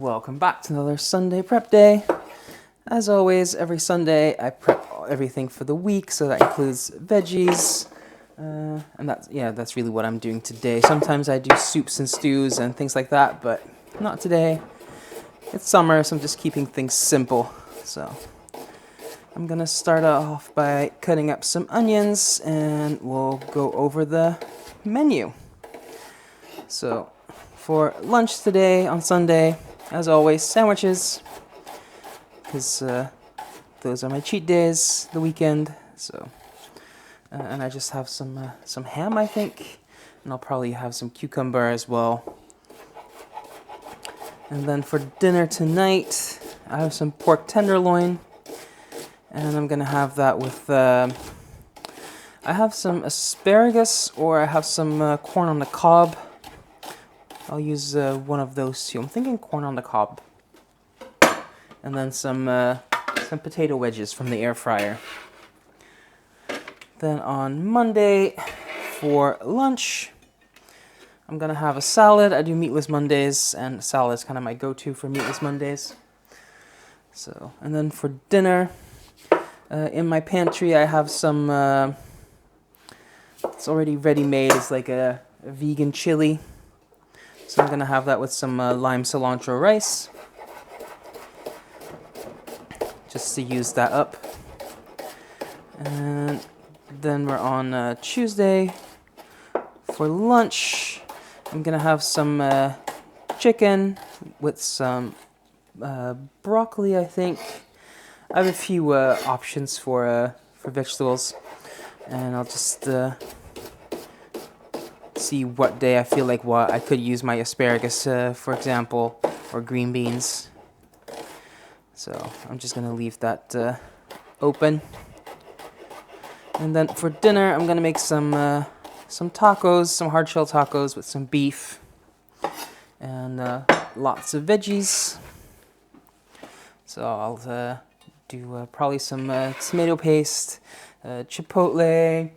Welcome back to another Sunday prep day. As always, every Sunday I prep everything for the week, so that includes veggies, and that's really what I'm doing today. Sometimes I do soups and stews and things like that, but not today. It's summer, so I'm just keeping things simple. So I'm gonna start off by cutting up some onions, and we'll go over the menu. So for lunch today on Sunday, as always, sandwiches, because those are my cheat days, the weekend. So, and I just have some ham, I think, and I'll probably have some cucumber as well. And then for dinner tonight, I have some pork tenderloin, and I'm gonna have that with I have some asparagus, or I have some corn on the cob. I'll use one of those two. I'm thinking corn on the cob. And then some potato wedges from the air fryer. Then on Monday, for lunch, I'm gonna have a salad. I do meatless Mondays, and salad is kind of my go-to for meatless Mondays. So, and then for dinner, in my pantry, I have some, it's already ready-made. It's like a vegan chili. So I'm gonna have that with some lime cilantro rice, just to use that up. And then we're on Tuesday. For lunch, I'm gonna have some chicken with some broccoli, I think. I have a few options for vegetables, and I'll just see what day I feel like what I could use my asparagus, for example, or green beans. So I'm just gonna leave that open. And then for dinner, I'm gonna make some tacos, some hard shell tacos with some beef, and lots of veggies. So I'll do probably some tomato paste, chipotle,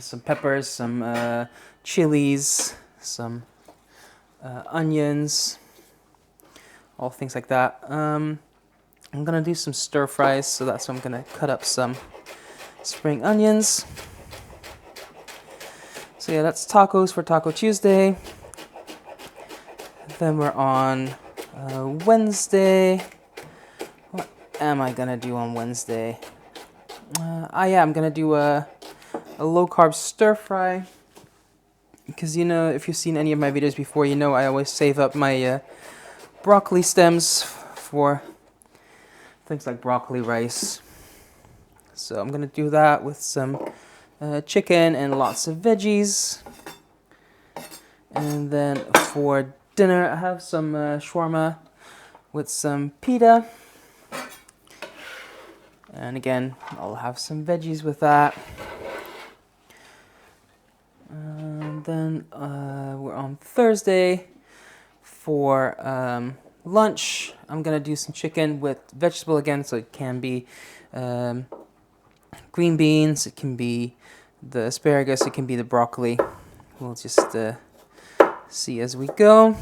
some peppers, some chilies, some onions, all things like that. I'm gonna do some stir fries, so that's why I'm gonna cut up some spring onions. So yeah, that's tacos for Taco Tuesday. Then we're on Wednesday. What am I gonna do on Wednesday? I'm gonna do a low carb stir fry. Because if you've seen any of my videos before, I always save up my broccoli stems for things like broccoli rice. So I'm gonna do that with some chicken and lots of veggies. And then for dinner, I have some shawarma with some pita. And again, I'll have some veggies with that. And then we're on Thursday. For lunch, I'm gonna do some chicken with vegetable again, so it can be green beans, it can be the asparagus, it can be the broccoli. We'll just see as we go.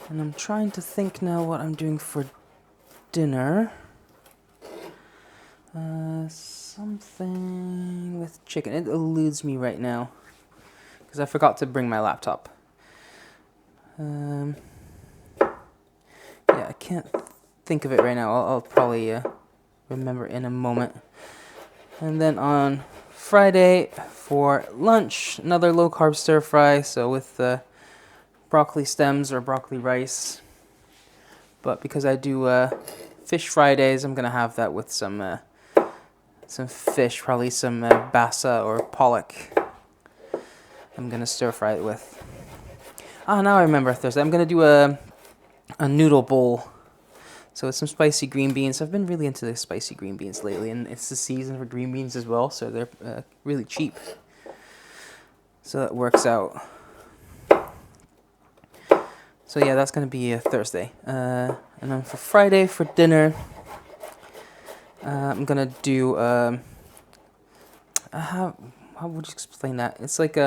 And I'm trying to think now what I'm doing for dinner. Something with chicken. It eludes me right now because I forgot to bring my laptop. Yeah, I can't think of it right now. I'll probably remember in a moment. And then on Friday for lunch, another low carb stir fry, so with broccoli stems or broccoli rice. But because I do fish Fridays, I'm gonna have that with some fish, probably some bassa or pollock. I'm gonna stir fry it with. Now I remember Thursday. I'm gonna do a noodle bowl. So with some spicy green beans. I've been really into the spicy green beans lately, and it's the season for green beans as well, so they're really cheap. So that works out. So yeah, that's gonna be a Thursday. And then for Friday for dinner, I'm gonna do how would you explain that? It's like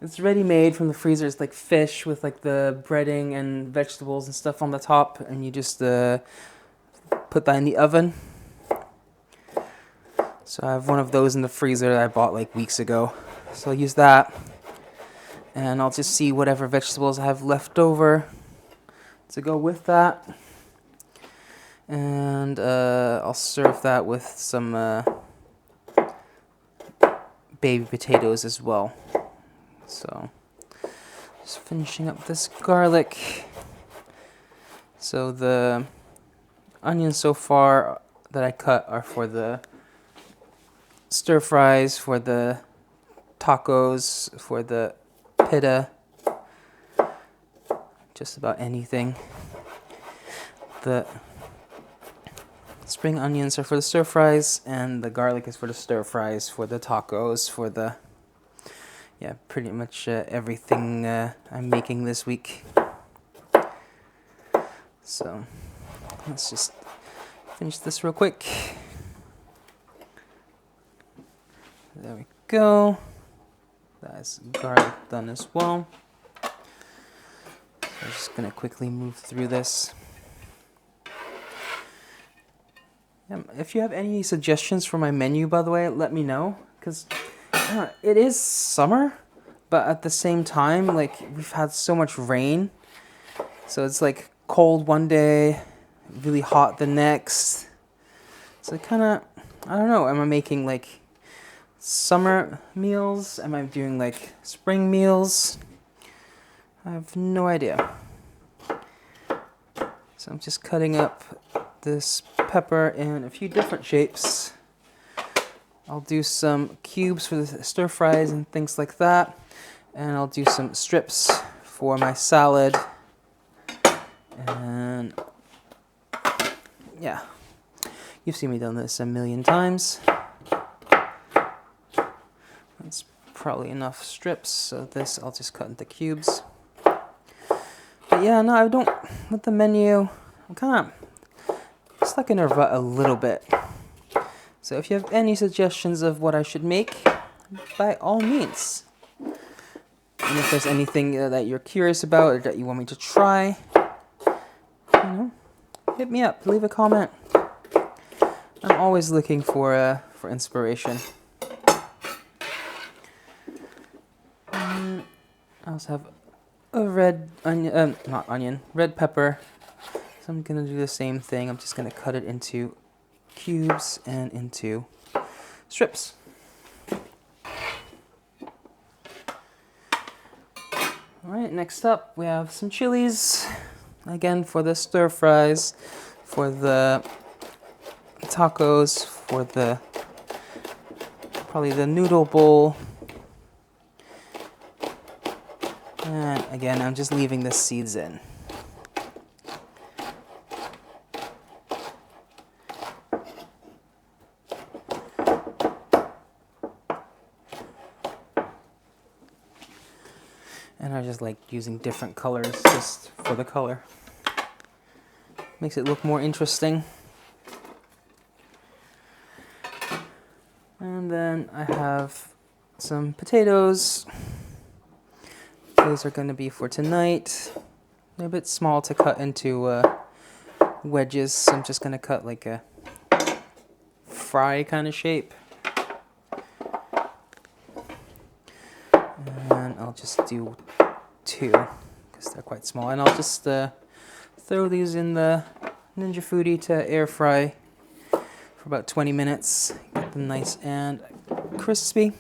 It's ready made from the freezer. It's like fish with like the breading and vegetables and stuff on the top, and you just put that in the oven. So I have one of those in the freezer that I bought like weeks ago. So I'll use that, and I'll just see whatever vegetables I have left over to go with that. And I'll serve that with some baby potatoes as well. So just finishing up this garlic. So the onions so far that I cut are for the stir fries, for the tacos, for the pita, just about anything. The spring onions are for the stir fries, and the garlic is for the stir fries, for the tacos, for the, yeah, pretty much everything I'm making this week. So let's just finish this real quick. There we go. That's garlic done as well. So I'm just gonna quickly move through this. If you have any suggestions for my menu, by the way, let me know, because it is summer, but at the same time, like, we've had so much rain, so it's like cold one day, really hot the next. So kind of, I don't know, am I making like summer meals? Am I doing like spring meals? I have no idea. So I'm just cutting up this pepper in a few different shapes. I'll do some cubes for the stir fries and things like that, and I'll do some strips for my salad. And yeah, you've seen me done this a million times. That's probably enough strips, so this I'll just cut into cubes. But yeah, no, I don't, with the menu, I'm kind of stuck in a rut a little bit. So if you have any suggestions of what I should make, by all means. And if there's anything that you're curious about or that you want me to try, hit me up, leave a comment. I'm always looking for inspiration. I also have a red onion, red pepper. So I'm gonna do the same thing. I'm just gonna cut it into cubes and into strips. Alright, next up we have some chilies. Again, for the stir fries, for the tacos, for the probably the noodle bowl. And again, I'm just leaving the seeds in. And I just like using different colors just for the color. Makes it look more interesting. And then I have some potatoes. Those are going to be for tonight. They're a bit small to cut into wedges, so I'm just going to cut like a fry kind of shape. And I'll just do 2 because they're quite small. And I'll just throw these in the Ninja Foodi to air fry for about 20 minutes. Get them nice and crispy.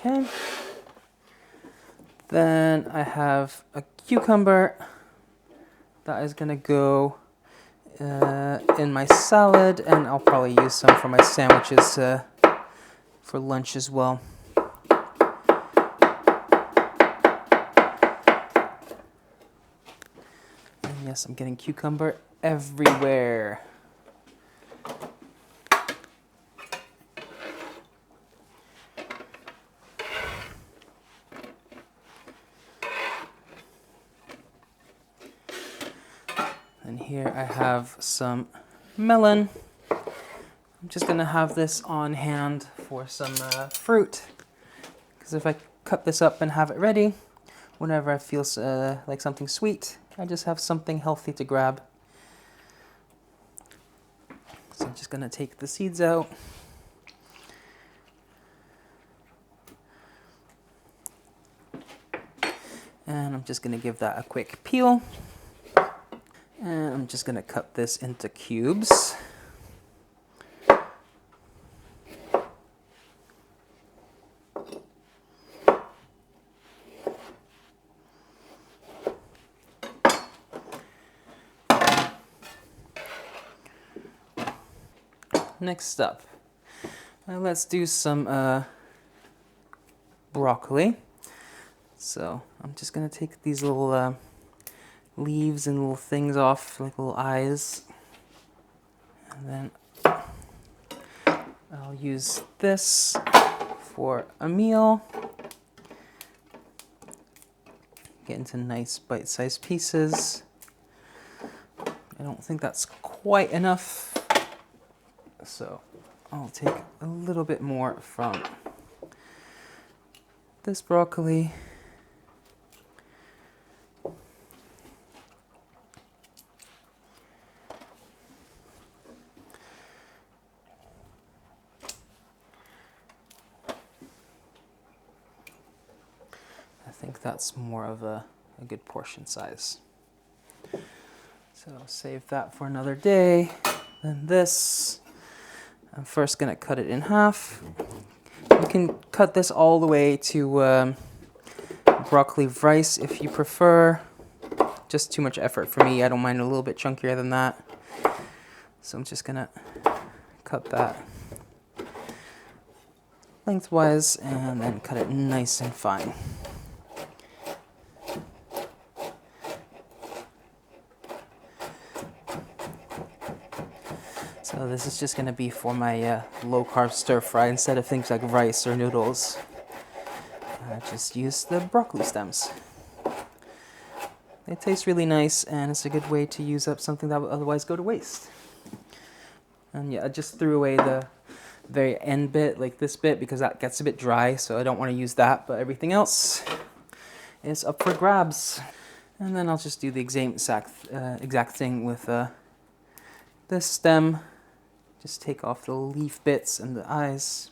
Okay. Then I have a cucumber that is gonna go in my salad, and I'll probably use some for my sandwiches for lunch as well. And yes, I'm getting cucumber everywhere. here I have some melon. I'm just gonna have this on hand for some fruit, because if I cut this up and have it ready, whenever I feel like something sweet, I just have something healthy to grab. So I'm just gonna take the seeds out. And I'm just gonna give that a quick peel. And I'm just gonna cut this into cubes. Next up, let's do some broccoli. So I'm just gonna take these little leaves and little things off, like little eyes. And then I'll use this for a meal. Get into nice bite-sized pieces. I don't think that's quite enough, so I'll take a little bit more from this broccoli. I think that's more of a good portion size. So I'll save that for another day. Then this, I'm first gonna cut it in half. You can cut this all the way to broccoli rice if you prefer. Just too much effort for me. I don't mind a little bit chunkier than that. So I'm just gonna cut that lengthwise and then cut it nice and fine. So this is just going to be for my low-carb stir-fry. Instead of things like rice or noodles, I just use the broccoli stems. They taste really nice, and it's a good way to use up something that would otherwise go to waste. And yeah, I just threw away the very end bit, like this bit, because that gets a bit dry, so I don't want to use that, but everything else is up for grabs. And then I'll just do the exact thing with this stem. Just take off the leaf bits and the eyes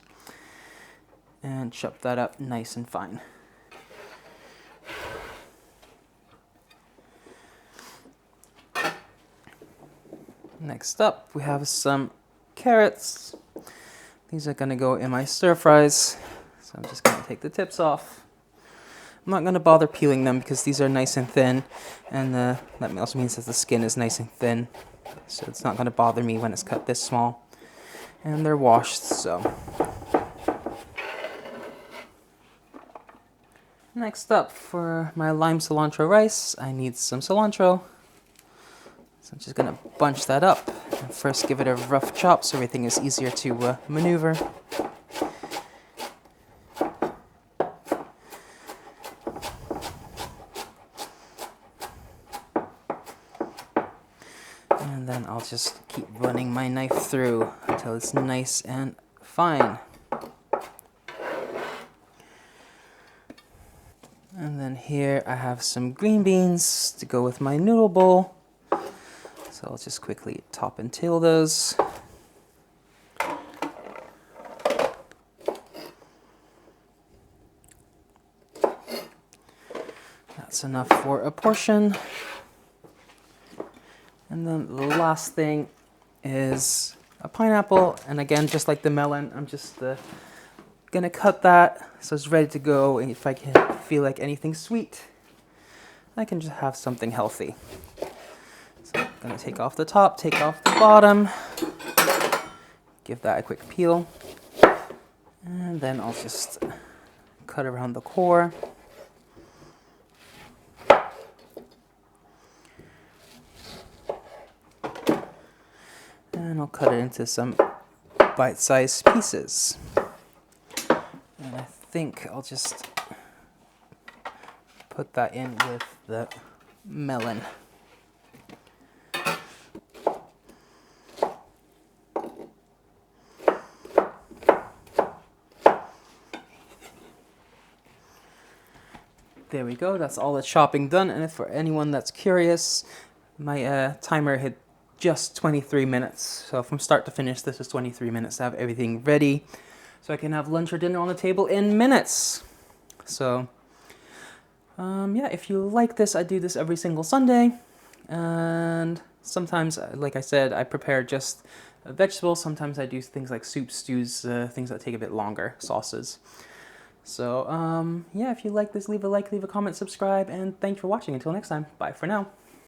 and chop that up nice and fine. Next up, we have some carrots. These are going to go in my stir fries. So I'm just going to take the tips off. I'm not going to bother peeling them because these are nice and thin, and that also means that the skin is nice and thin. So it's not going to bother me when it's cut this small. And they're washed, so. Next up, for my lime cilantro rice, I need some cilantro. So I'm just going to bunch that up. And first give it a rough chop so everything is easier to maneuver. And then I'll just keep running my knife through until it's nice and fine. And then here I have some green beans to go with my noodle bowl. So I'll just quickly top and tail those. That's enough for a portion. And then the last thing is a pineapple, and again, just like the melon, I'm just gonna cut that so it's ready to go, and if I can feel like anything sweet, I can just have something healthy. So I'm gonna take off the top, take off the bottom, give that a quick peel, and then I'll just cut around the core. And I'll cut it into some bite-sized pieces. And I think I'll just put that in with the melon. There we go, that's all the chopping done. And if for anyone that's curious, my timer hit just 23 minutes. So from start to finish, this is 23 minutes to have everything ready. So I can have lunch or dinner on the table in minutes. So, yeah, if you like this, I do this every single Sunday. And sometimes, like I said, I prepare just vegetables. Sometimes I do things like soups, stews, things that take a bit longer, sauces. So, yeah, if you like this, leave a like, leave a comment, subscribe, and thanks for watching. Until next time, bye for now.